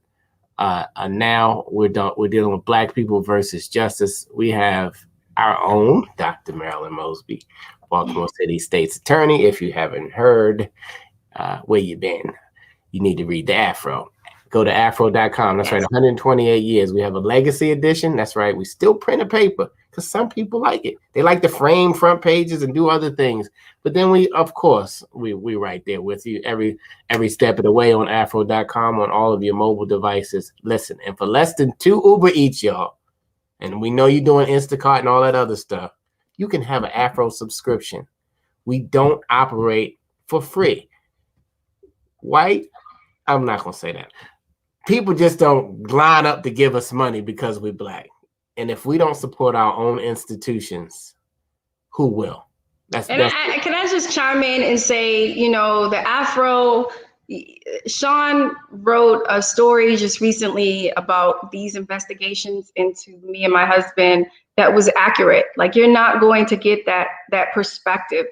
Now we're dealing with Black people versus justice. We have our own Dr. Marilyn Mosby, Baltimore City State's attorney. If you haven't heard, where you been? You need to read the Afro. Go to afro.com. That's right. 128 years. We have a legacy edition. That's right. We still print a paper because some people like it. They like to frame front pages and do other things. But then we right there with you every step of the way on afro.com on all of your mobile devices. Listen, and for less than 2 Uber Eats, y'all, and we know you're doing Instacart and all that other stuff, you can have an Afro subscription. We don't operate for free. White, I'm not going to say that. People just don't line up to give us money because we're Black. And if we don't support our own institutions, who will? Can I just chime in and say, you know, the Afro, Sean wrote a story just recently about these investigations into me and my husband that was accurate. Like, you're not going to get that perspective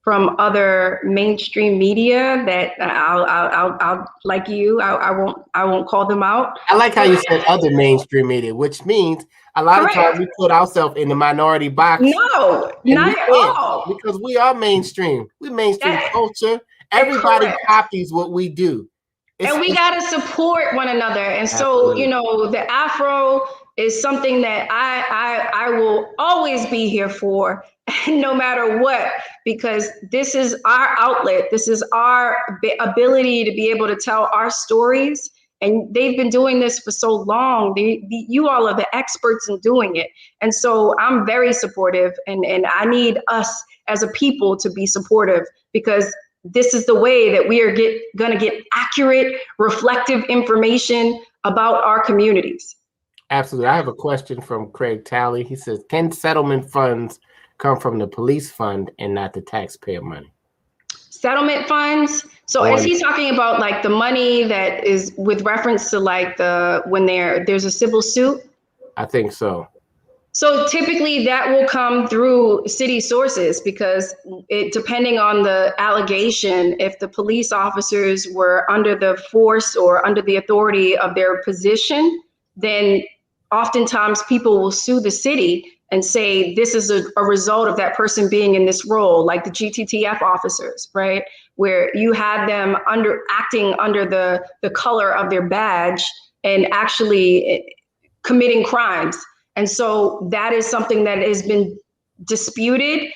from other mainstream media that I'll like you. I won't call them out. I like how you said other mainstream media, which means a lot of times we put ourselves in the minority box. No, not at all. Because we are mainstream. We mainstream culture. Everybody copies what we do. And we got to support one another. And so, you know, the Afro is something that I will always be here for, no matter what, because this is our outlet. This is our ability to be able to tell our stories. And they've been doing this for so long. You all are the experts in doing it. And so I'm very supportive, and I need us as a people to be supportive, because this is the way that we are going to get accurate, reflective information about our communities. Absolutely. I have a question from Craig Talley. He says, can settlement funds come from the police fund and not the taxpayer money? Settlement funds. So is he talking about like the money that is with reference to like when there's a civil suit? I think so. So typically that will come through city sources, because depending on the allegation, if the police officers were under the force or under the authority of their position, then oftentimes people will sue the city and say this is a result of that person being in this role, like the GTTF officers, right? Where you had them acting under the color of their badge and actually committing crimes. And so that is something that has been disputed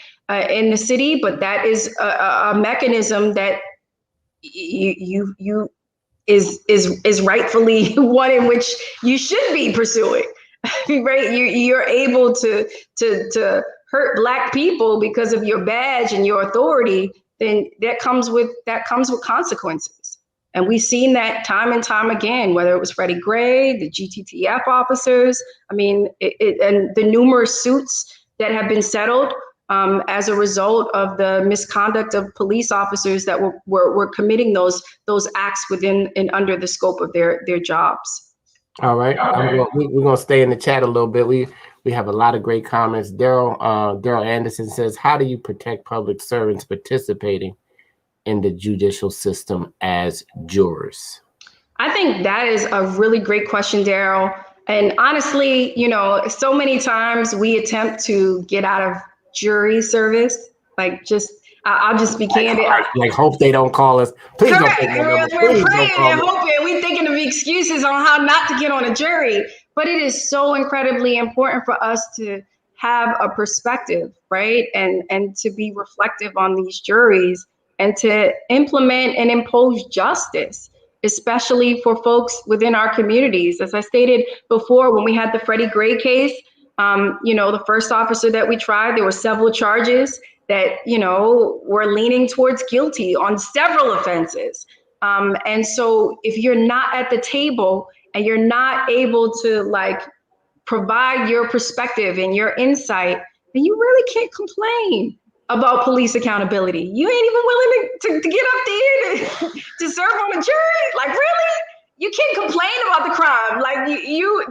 in the city, but that is a mechanism that is rightfully one in which you should be pursuing. Right? You're able to hurt Black people because of your badge and your authority, then that comes with consequences. And we've seen that time and time again, whether it was Freddie Gray, the GTTF officers. I mean, and the numerous suits that have been settled as a result of the misconduct of police officers that were committing those acts within and under the scope of their jobs. All right, we're gonna stay in the chat a little bit. We have a lot of great comments. Daryl Anderson says, "How do you protect public servants participating in the judicial system as jurors?" I think that is a really great question, Daryl. And honestly, you know, so many times we attempt to get out of jury service, like I'll just be candid. Like, hope they don't call us. Please don't take my number. We're praying and hoping. We're thinking of excuses on how not to get on a jury. But it is so incredibly important for us to have a perspective, right? And to be reflective on these juries and to implement and impose justice, especially for folks within our communities. As I stated before, when we had the Freddie Gray case, you know, the first officer that we tried, there were several charges that, you know, were leaning towards guilty on several offenses. And so if you're not at the table and you're not able to like provide your perspective and your insight, then you really can't complain about police accountability. You ain't even willing to get up there to serve on a jury. Like, really? You can't complain about the crime. Like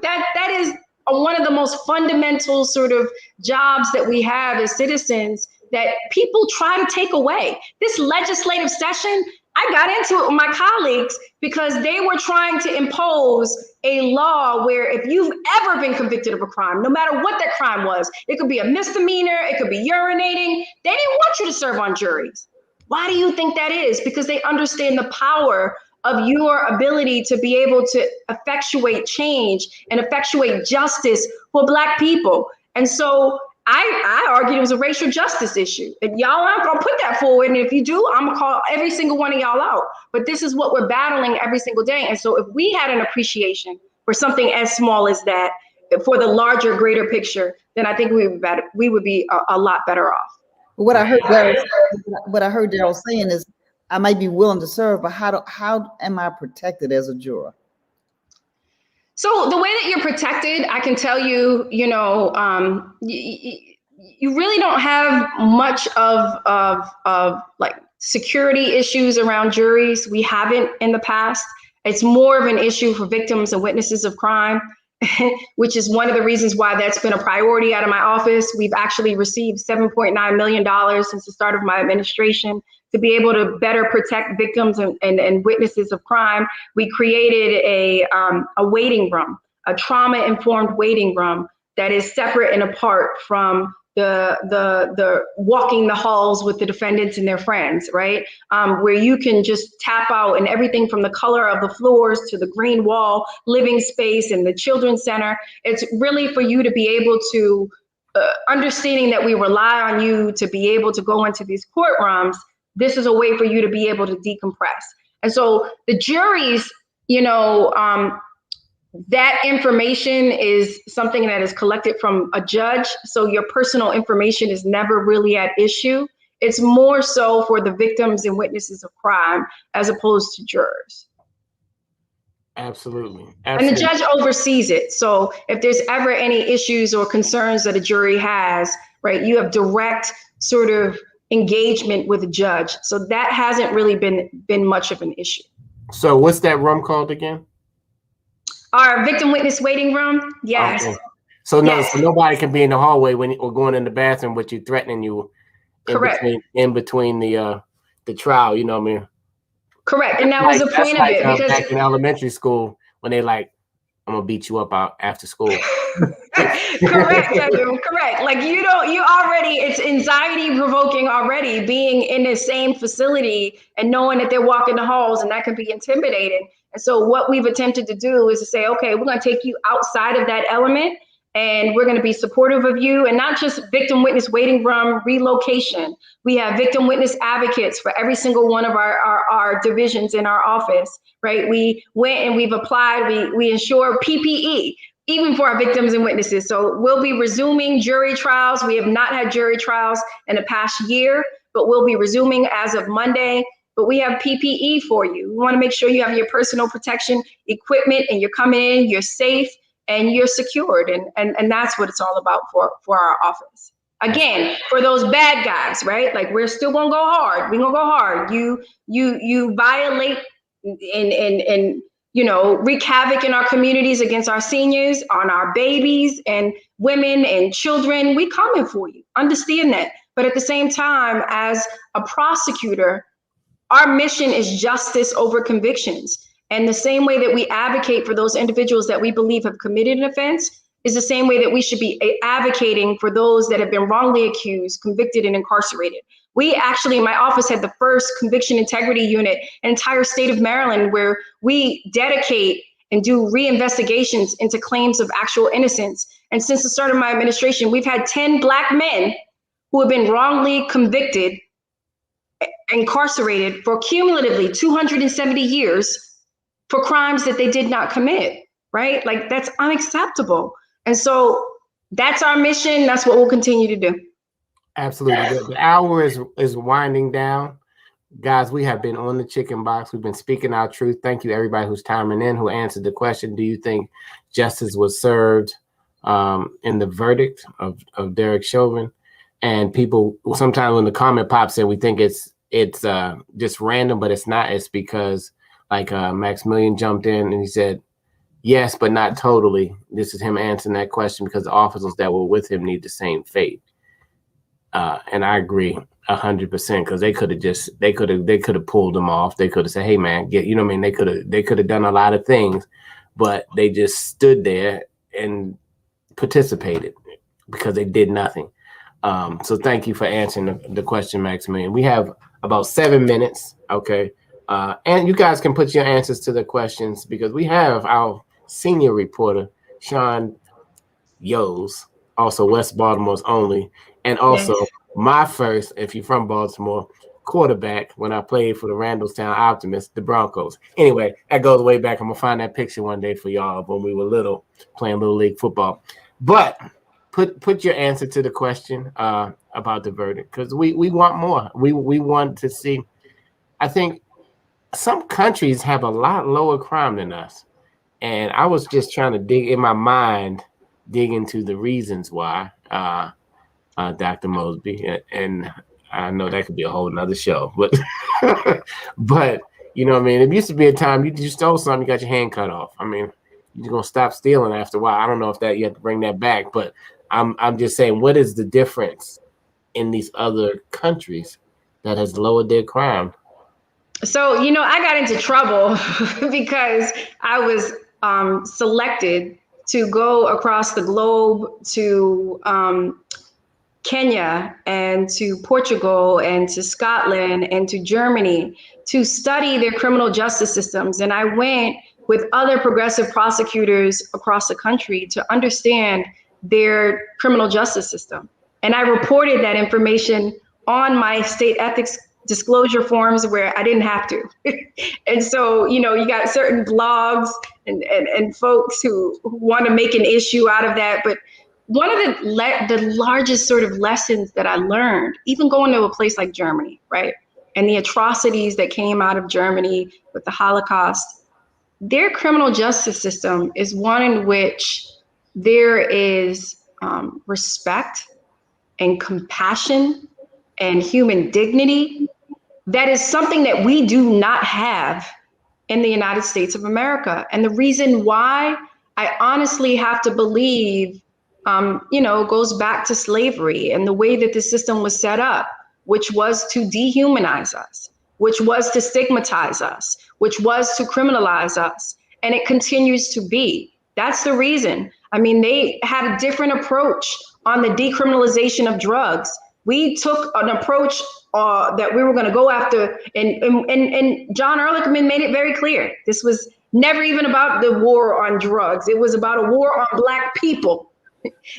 that is one of the most fundamental sort of jobs that we have as citizens that people try to take away. This legislative session, I got into it with my colleagues because they were trying to impose a law where if you've ever been convicted of a crime, no matter what that crime was, it could be a misdemeanor, it could be urinating, they didn't want you to serve on juries. Why do you think that is? Because they understand the power of your ability to be able to effectuate change and effectuate justice for Black people. And so I argued it was a racial justice issue. And y'all aren't gonna put that forward. And if you do, I'm gonna call every single one of y'all out. But this is what we're battling every single day. And so if we had an appreciation for something as small as that, for the larger, greater picture, then I think we would be a lot better off. What I heard Daryl saying is, I might be willing to serve, but how am I protected as a juror? So the way that you're protected, I can tell you, you know, you really don't have much of like security issues around juries. We haven't in the past. It's more of an issue for victims and witnesses of crime, which is one of the reasons why that's been a priority out of my office. We've actually received $7.9 million since the start of my administration to be able to better protect victims and witnesses of crime. We created a waiting room, a trauma-informed waiting room that is separate and apart from the walking the halls with the defendants and their friends, right? Where you can just tap out, and everything from the color of the floors to the green wall, living space, and the children's center. It's really for you to be able to, understanding that we rely on you to be able to go into these courtrooms. This is a way for you to be able to decompress. And so the juries, that information is something that is collected from a judge. So your personal information is never really at issue. It's more so for the victims and witnesses of crime as opposed to jurors. Absolutely. And the judge oversees it. So if there's ever any issues or concerns that a jury has, right, you have direct sort of engagement with the judge. So that hasn't really been much of an issue. So what's that room called again? Our victim witness waiting room. Yes. Okay. So so nobody can be in the hallway or going in the bathroom with you, threatening you in between the trial, you know what I mean? Correct. And that was the point of it, because back in elementary school when they like, I'm gonna beat you up out after school. Correct, correct. Like it's anxiety provoking already being in the same facility and knowing that they're walking the halls, and that can be intimidating. And so what we've attempted to do is to say, okay, we're going to take you outside of that element, and we're going to be supportive of you, and not just victim witness waiting room relocation. We have victim witness advocates for every single one of our divisions in our office, right? We went and we've applied, we ensure PPE, even for our victims and witnesses. So we'll be resuming jury trials. We have not had jury trials in the past year, but we'll be resuming as of Monday. But we have PPE for you. We want to make sure you have your personal protection equipment, and you're coming in, you're safe, and you're secured. And that's what it's all about for our office. Again, for those bad guys, right? Like, we're still gonna go hard. We're gonna go hard. You violate and wreak havoc in our communities against our seniors, on our babies and women and children. We coming for you. Understand that. But at the same time, as a prosecutor, our mission is justice over convictions. And the same way that we advocate for those individuals that we believe have committed an offense is the same way that we should be advocating for those that have been wrongly accused, convicted, and incarcerated. We actually, in my office, had the first conviction integrity unit in the entire state of Maryland, where we dedicate and do reinvestigations into claims of actual innocence. And since the start of my administration, we've had 10 Black men who have been wrongly convicted, incarcerated for cumulatively 270 years for crimes that they did not commit, right? Like, that's unacceptable. And so that's our mission. That's what we'll continue to do. Absolutely. The hour is winding down. Guys, we have been on the Chicken Box. We've been speaking our truth. Thank you, everybody who's timing in, who answered the question. Do you think justice was served in the verdict of Derek Chauvin? And people, sometimes when the comment pops in, we think it's just random, but it's not. It's because, like, Maximilian jumped in and he said, yes, but not totally. This is him answering that question because the officers that were with him need the same fate. And I agree 100%, because they could have pulled him off. They could have said, hey man, they could have done a lot of things, but they just stood there and participated because they did nothing. So thank you for answering the question, Maximilian. We have about 7 minutes. Okay. And you guys can put your answers to the questions, because we have our senior reporter, Sean Yos, also West Baltimore's only, and also my first, if you're from Baltimore, quarterback when I played for the Randallstown Optimists, the Broncos. Anyway, that goes way back. I'm going to find that picture one day for y'all when we were little, playing Little League football. But put your answer to the question about the verdict, because we want more. We want to see. I think some countries have a lot lower crime than us. And I was just trying to dig into the reasons why, Dr. Mosby. And I know that could be a whole nother show, but but you know what I mean? It used to be a time you stole something, you got your hand cut off. I mean, you're gonna stop stealing after a while. I don't know if that you have to bring that back, but I'm just saying, what is the difference in these other countries that has lowered their crime? So, you know, I got into trouble because I was selected to go across the globe to Kenya and to Portugal and to Scotland and to Germany to study their criminal justice systems. And I went with other progressive prosecutors across the country to understand their criminal justice system. And I reported that information on my state ethics disclosure forms where I didn't have to. And so, you know, you got certain blogs and folks who want to make an issue out of that. But one of the largest sort of lessons that I learned, even going to a place like Germany, right, and the atrocities that came out of Germany with the Holocaust, their criminal justice system is one in which there is respect and compassion and human dignity. That is something that we do not have in the United States of America. And the reason why, I honestly have to believe, you know, goes back to slavery and the way that the system was set up, which was to dehumanize us, which was to stigmatize us, which was to criminalize us. And it continues to be. That's the reason. I mean, they had a different approach on the decriminalization of drugs. We took an approach that we were going to go after, and John Ehrlichman made it very clear. This was never even about the war on drugs. It was about a war on Black people.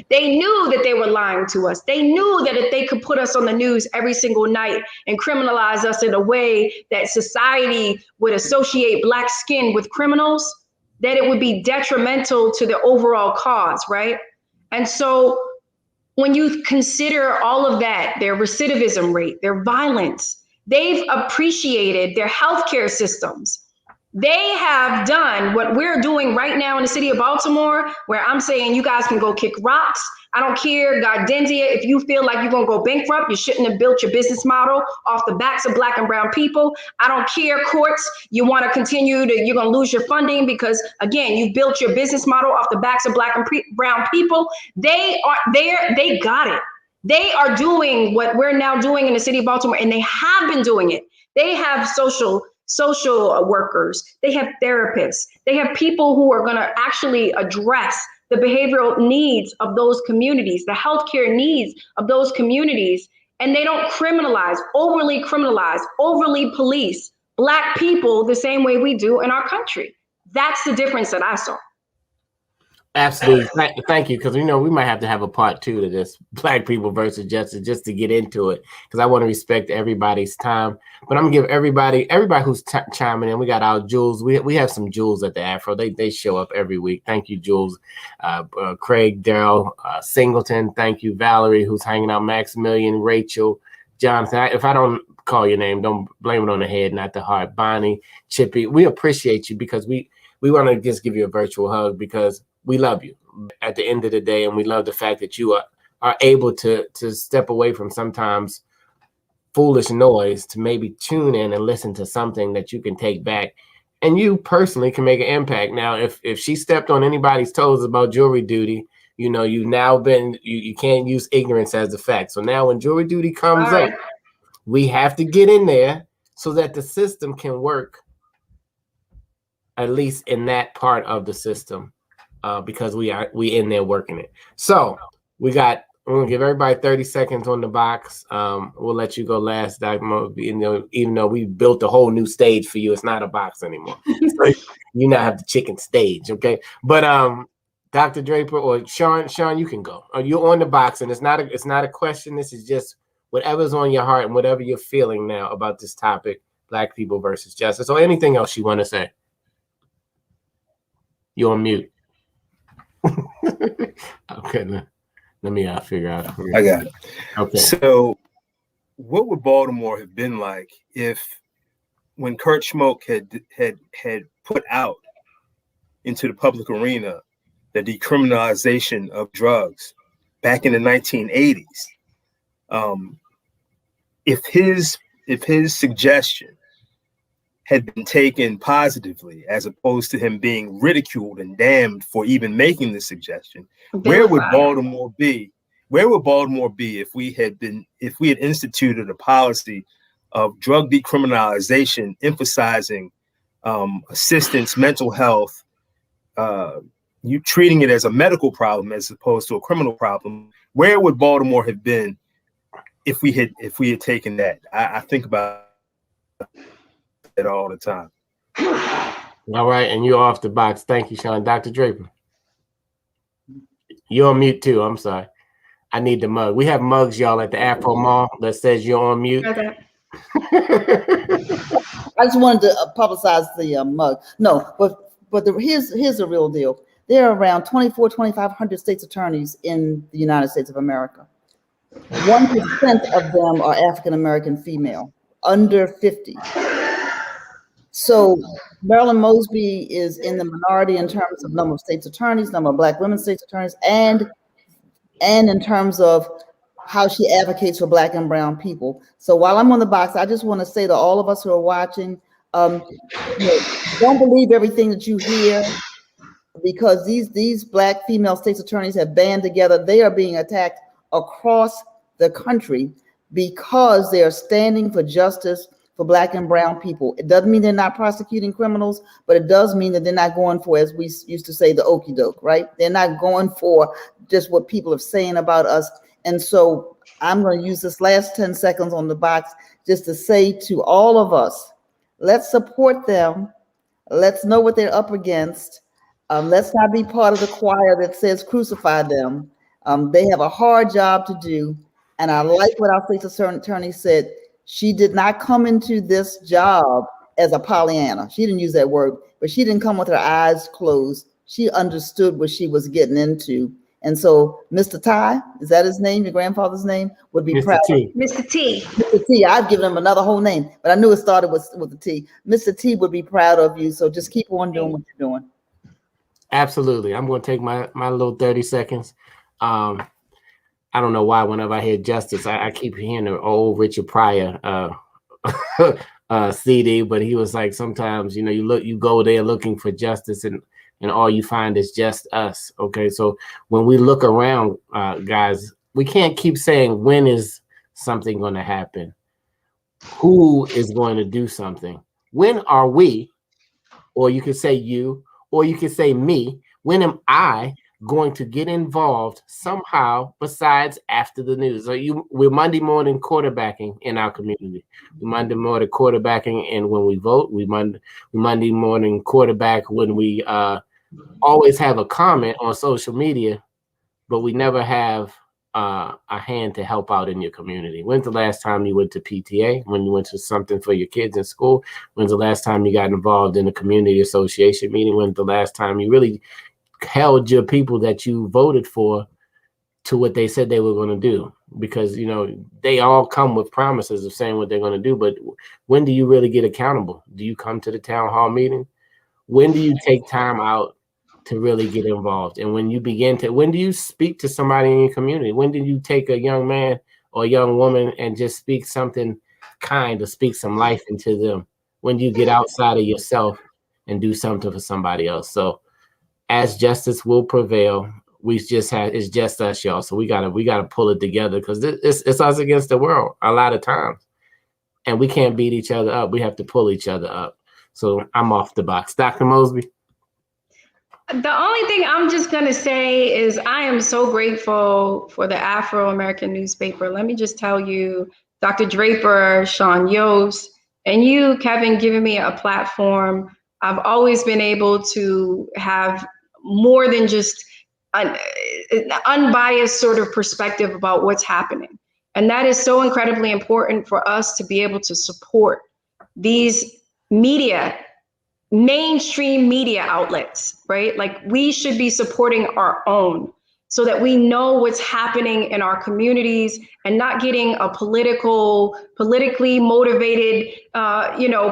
They knew that they were lying to us. They knew that if they could put us on the news every single night and criminalize us in a way that society would associate Black skin with criminals, that it would be detrimental to the overall cause, right? And so when you consider all of that, their recidivism rate, their violence, they've appreciated their healthcare systems. They have done what we're doing right now in the city of Baltimore, where I'm saying you guys can go kick rocks. I don't care, Gardendia, if you feel like you're gonna go bankrupt, you shouldn't have built your business model off the backs of Black and brown people. I don't care, courts, you wanna continue to, you're gonna lose your funding because again, you've built your business model off the backs of Black and brown people. They are there, they got it. They are doing what we're now doing in the city of Baltimore, and they have been doing it. They have social workers, they have therapists, they have people who are gonna actually address the behavioral needs of those communities, the healthcare needs of those communities, and they don't overly police Black people the same way we do in our country. That's the difference that I saw. Absolutely. Thank you. Because, you know, we might have to have a part 2 to this Black people versus justice just to get into it, because I want to respect everybody's time. But I'm going to give everybody who's chiming in. We got our Jules. We have some Jules at the Afro. They show up every week. Thank you, Jules. Craig, Daryl, Singleton. Thank you, Valerie, who's hanging out. Maximilian, Rachel, Jonathan. If I don't call your name, don't blame it on the head, not the heart. Bonnie, Chippy. We appreciate you because we want to just give you a virtual hug because we love you at the end of the day, and we love the fact that you are able to step away from sometimes foolish noise to maybe tune in and listen to something that you can take back, and you personally can make an impact. Now, if she stepped on anybody's toes about jury duty, you know, you've now been you can't use ignorance as a fact. So now when jury duty comes up, we have to get in there so that the system can work, at least in that part of the system. Because we in there working it. So we're gonna give everybody 30 seconds on the box. We'll let you go last, Dr. Mo, even though we built a whole new stage for you. It's not a box anymore. So you now have the chicken stage, okay? But Dr. Draper or Sean, you can go. You're on the box, and it's not a question. This is just whatever's on your heart and whatever you're feeling now about this topic, Black people versus justice, or anything else you want to say. You're on mute. Okay, let me figure out. I got it. Okay. So, what would Baltimore have been like if, when Kurt Schmoke had put out into the public arena the decriminalization of drugs back in the 1980s? if his suggestion had been taken positively, as opposed to him being ridiculed and damned for even making the suggestion, where would Baltimore be? Where would Baltimore be if we had instituted a policy of drug decriminalization, emphasizing assistance, mental health, you treating it as a medical problem as opposed to a criminal problem? Where would Baltimore have been if we had taken that? I think about it all the time. All right, and you're off the box. Thank you, Sean. Dr. Draper. You're on mute too. I'm sorry. I need the mug. We have mugs, y'all, at the Afro Mall that says you're on mute. Okay. I just wanted to publicize the mug. No, but here's the real deal. There are around 2,500 states attorneys in the United States of America. 1% of them are African-American female, under 50. So Marilyn Mosby is in the minority in terms of number of states attorneys, number of Black women states attorneys, and in terms of how she advocates for Black and brown people. So while I'm on the box, I just want to say to all of us who are watching, don't believe everything that you hear, because these Black female states attorneys have band together. They are being attacked across the country because they are standing for justice for Black and brown people. It doesn't mean they're not prosecuting criminals, but it does mean that they're not going for, as we used to say, the okie doke, right? They're not going for just what people are saying about us. And so I'm going to use this last 10 seconds on the box just to say to all of us, let's support them. Let's know what they're up against. Let's not be part of the choir that says crucify them. They have a hard job to do. And I like what our state's attorney said. She did not come into this job as a Pollyanna. She didn't use that word, but she didn't come with her eyes closed. She understood what she was getting into. And so Mr. Ty, is that his name, your grandfather's name, would be proud. Mr. T. Mr. T, I've given him another whole name, but I knew it started with the T. Mr. T would be proud of you. So just keep on doing what you're doing. Absolutely. I'm going to take my little 30 seconds. I don't know why whenever I hear justice, I keep hearing the old Richard Pryor CD, but he was like, sometimes, you go there looking for justice and all you find is just us. Okay. So when we look around, guys, we can't keep saying, when is something going to happen? Who is going to do something? When are we, or you could say you, or you could say me, when am I going to get involved somehow besides after the news? We're Monday morning quarterbacking in our community. We Monday morning quarterbacking, and when we vote, we Monday morning quarterback when we always have a comment on social media, but we never have a hand to help out in your community. When's the last time you went to PTA? When you went to something for your kids in school? When's the last time you got involved in a community association meeting? When's the last time you really held your people that you voted for to what they said they were going to do? Because, they all come with promises of saying what they're going to do, but when do you really get accountable? Do you come to the town hall meeting? When do you take time out to really get involved? And when do you speak to somebody in your community? When do you take a young man or a young woman and just speak something kind or speak some life into them? When do you get outside of yourself and do something for somebody else? So as justice will prevail, it's just us, y'all. So we gotta pull it together, because it's us against the world a lot of times, and we can't beat each other up. We have to pull each other up. So I'm off the box. Dr. Mosby. The only thing I'm just going to say is I am so grateful for the Afro-American newspaper. Let me just tell you, Dr. Draper, Sean Yost, and you, Kevin, giving me a platform. I've always been able to have more than just an unbiased sort of perspective about what's happening. And that is so incredibly important for us to be able to support these mainstream media outlets, right? Like, we should be supporting our own. so that we know what's happening in our communities and not getting a politically motivated,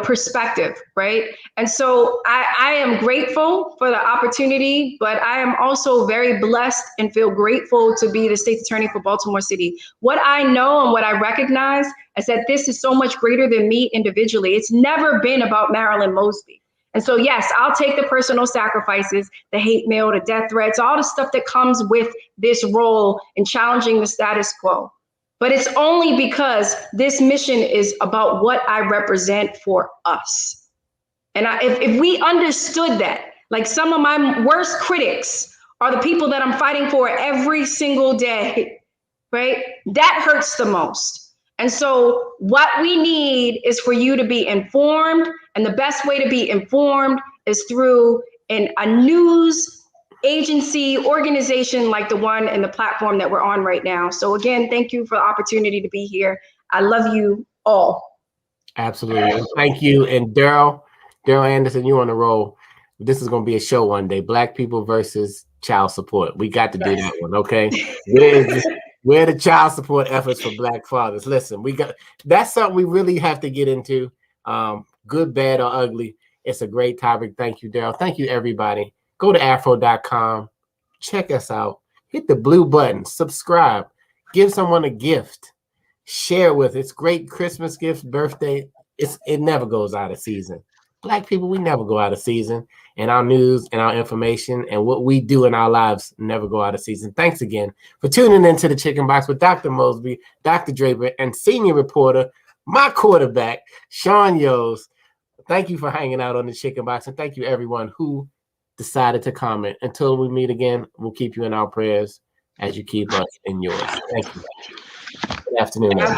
perspective, right? And so I am grateful for the opportunity, but I am also very blessed and feel grateful to be the state's attorney for Baltimore City. What I know and what I recognize is that this is so much greater than me individually. It's never been about Marilyn Mosby. And so, yes, I'll take the personal sacrifices, the hate mail, the death threats, all the stuff that comes with this role in challenging the status quo. But it's only because this mission is about what I represent for us. And if we understood that, like some of my worst critics are the people that I'm fighting for every single day, right? That hurts the most. And so what we need is for you to be informed. And the best way to be informed is through a news agency, organization like the one and the platform that we're on right now. So again, thank you for the opportunity to be here. I love you all. Absolutely. Thank you. And Daryl Anderson, you on the roll. This is going to be a show one day. Black people versus child support. We got to do that one. Okay. Where the child support efforts for Black fathers? Listen, that's something we really have to get into. Good, bad, or ugly. It's a great topic. Thank you, Daryl. Thank you, everybody. Go to afro.com. Check us out. Hit the blue button. Subscribe. Give someone a gift. Share with. It's great Christmas gifts, birthday. It never goes out of season. Black people, we never go out of season. And our news and our information and what we do in our lives never go out of season. Thanks again for tuning into the Chicken Box with Dr. Mosby, Dr. Draper, and senior reporter, my quarterback, Sean Yos. Thank you for hanging out on the Chicken Box, and thank you everyone who decided to comment. Until we meet again, we'll keep you in our prayers as you keep us in yours. Thank you. Good afternoon, everyone.